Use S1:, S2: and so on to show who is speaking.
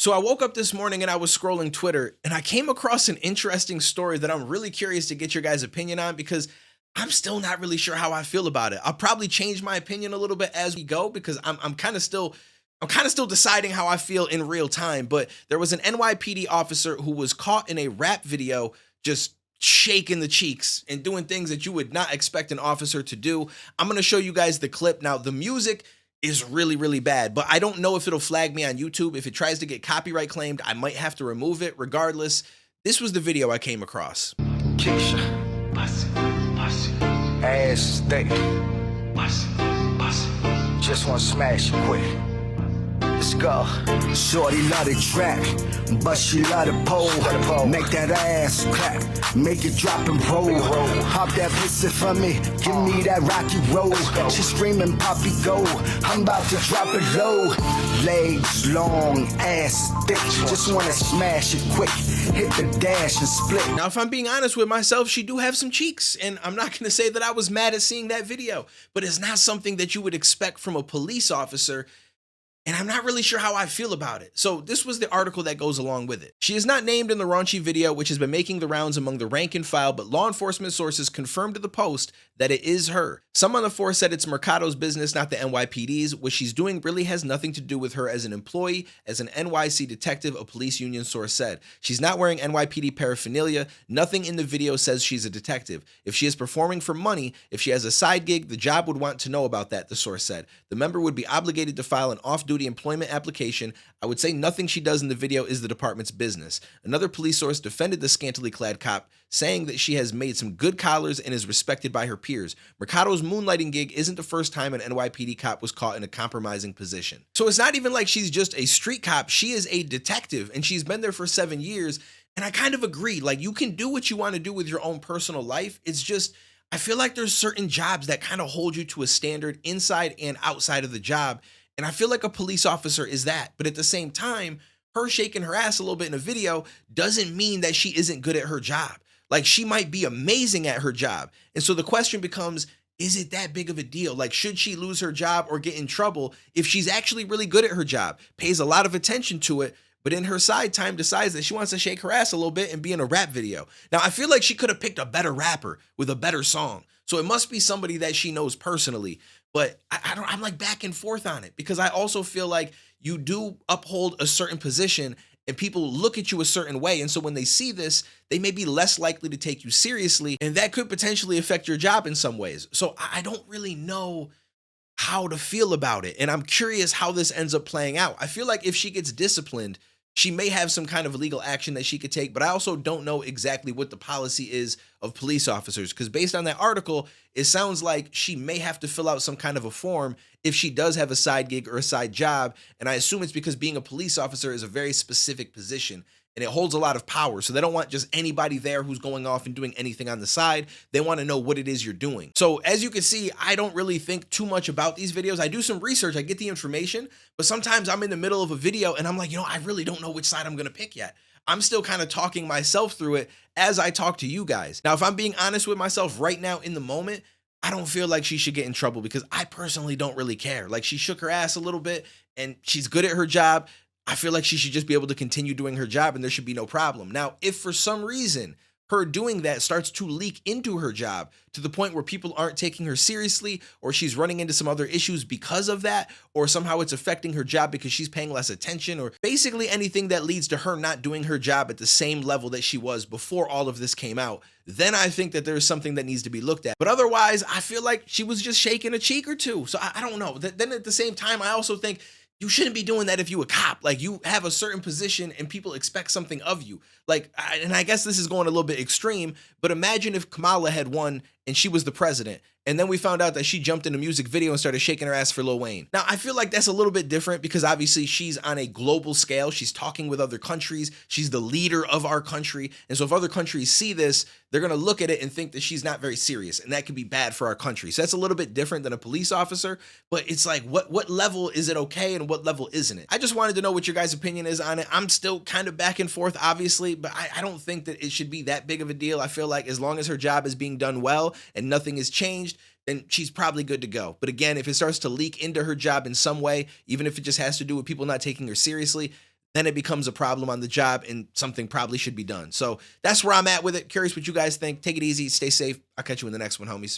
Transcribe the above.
S1: So I woke up this morning and I was scrolling Twitter and I came across an interesting story that I'm really curious to get your guys' opinion on because I'm still not really sure how I feel about it. I'll probably change my opinion a little bit as we go because I'm kind of still deciding how I feel in real time. But there was an NYPD officer who was caught in a rap video just shaking the cheeks and doing things that you would not expect an officer to do. I'm going to show you guys the clip. Now, the music is really, really bad, but I don't know if it'll flag me on YouTube. If it tries to get copyright claimed, I might have to remove it. Regardless, this was the video I came across.
S2: Keisha, ass thick, just wanna smash it quick. Let's go.
S3: Shorty love the track, but she love the pole. Make that ass clap, make it drop and roll. Pop that pussy for me, give me that rocky roll. She screaming, Poppy go, I'm about to drop it low. Legs long, ass thick, just wanna smash it quick. Hit the dash and split.
S1: Now, if I'm being honest with myself, she do have some cheeks, and I'm not gonna say that I was mad at seeing that video, but it's not something that you would expect from a police officer. And I'm not really sure how I feel about it. So this was the article that goes along with it. She is not named in the raunchy video, which has been making the rounds among the rank and file, but law enforcement sources confirmed to the Post that it is her. Some on the force said it's Mercado's business, not the NYPD's. What she's doing really has nothing to do with her as an employee, as an NYC detective, a police union source said. She's not wearing NYPD paraphernalia. Nothing in the video says she's a detective. If she is performing for money, if she has a side gig, the job would want to know about that, the source said. The member would be obligated to file an off-duty employment application. I would say nothing she does in the video is the department's business. Another police source defended the scantily clad cop, saying that she has made some good collars and is respected by her peers. Mercado's moonlighting gig isn't the first time an NYPD cop was caught in a compromising position. So it's not even like she's just a street cop. She is a detective and she's been there for 7 years. And I kind of agree. Like, you can do what you want to do with your own personal life. It's just, I feel like there's certain jobs that kind of hold you to a standard inside and outside of the job. And I feel like a police officer is that. But at the same time, her shaking her ass a little bit in a video doesn't mean that she isn't good at her job. Like, she might be amazing at her job. And so the question becomes, is it that big of a deal? Like, should she lose her job or get in trouble if she's actually really good at her job, pays a lot of attention to it, but in her side time decides that she wants to shake her ass a little bit and be in a rap video? Now, I feel like she could have picked a better rapper with a better song. So it must be somebody that she knows personally. But I'm like back and forth on it because I also feel like you do uphold a certain position and people look at you a certain way. And so when they see this, they may be less likely to take you seriously, and that could potentially affect your job in some ways. So I don't really know how to feel about it. And I'm curious how this ends up playing out. I feel like if she gets disciplined, she may have some kind of legal action that she could take, but I also don't know exactly what the policy is of police officers, because based on that article, it sounds like she may have to fill out some kind of a form if she does have a side gig or a side job. And I assume it's because being a police officer is a very specific position and it holds a lot of power. So they don't want just anybody there who's going off and doing anything on the side. They want to know what it is you're doing. So as you can see, I don't really think too much about these videos. I do some research, I get the information, but sometimes I'm in the middle of a video and I'm like, I really don't know which side I'm going to pick yet. I'm still kind of talking myself through it as I talk to you guys. Now, if I'm being honest with myself right now in the moment, I don't feel like she should get in trouble because I personally don't really care. Like, she shook her ass a little bit and she's good at her job. I feel like she should just be able to continue doing her job and there should be no problem. Now, if for some reason her doing that starts to leak into her job to the point where people aren't taking her seriously, or she's running into some other issues because of that, or somehow it's affecting her job because she's paying less attention, or basically anything that leads to her not doing her job at the same level that she was before all of this came out, then I think that there's something that needs to be looked at. But otherwise, I feel like she was just shaking a cheek or two. So I don't know. Then at the same time, I also think you shouldn't be doing that if you a cop. Like, you have a certain position and people expect something of you. Like, and I guess this is going a little bit extreme, but imagine if Kamala had won and she was the president, and then we found out that she jumped in a music video and started shaking her ass for Lil Wayne. Now, I feel like that's a little bit different because obviously she's on a global scale. She's talking with other countries. She's the leader of our country. And so if other countries see this, they're going to look at it and think that she's not very serious, and that could be bad for our country. So that's a little bit different than a police officer, but it's like, what level is it okay and what level isn't it? I just wanted to know what your guys' opinion is on it. I'm still kind of back and forth, obviously, but I don't think that it should be that big of a deal. I feel like as long as her job is being done well and nothing has changed, then she's probably good to go. But again, if it starts to leak into her job in some way, even if it just has to do with people not taking her seriously, then it becomes a problem on the job and something probably should be done. So that's where I'm at with it. Curious what you guys think. Take it easy. Stay safe. I'll catch you in the next one, homies.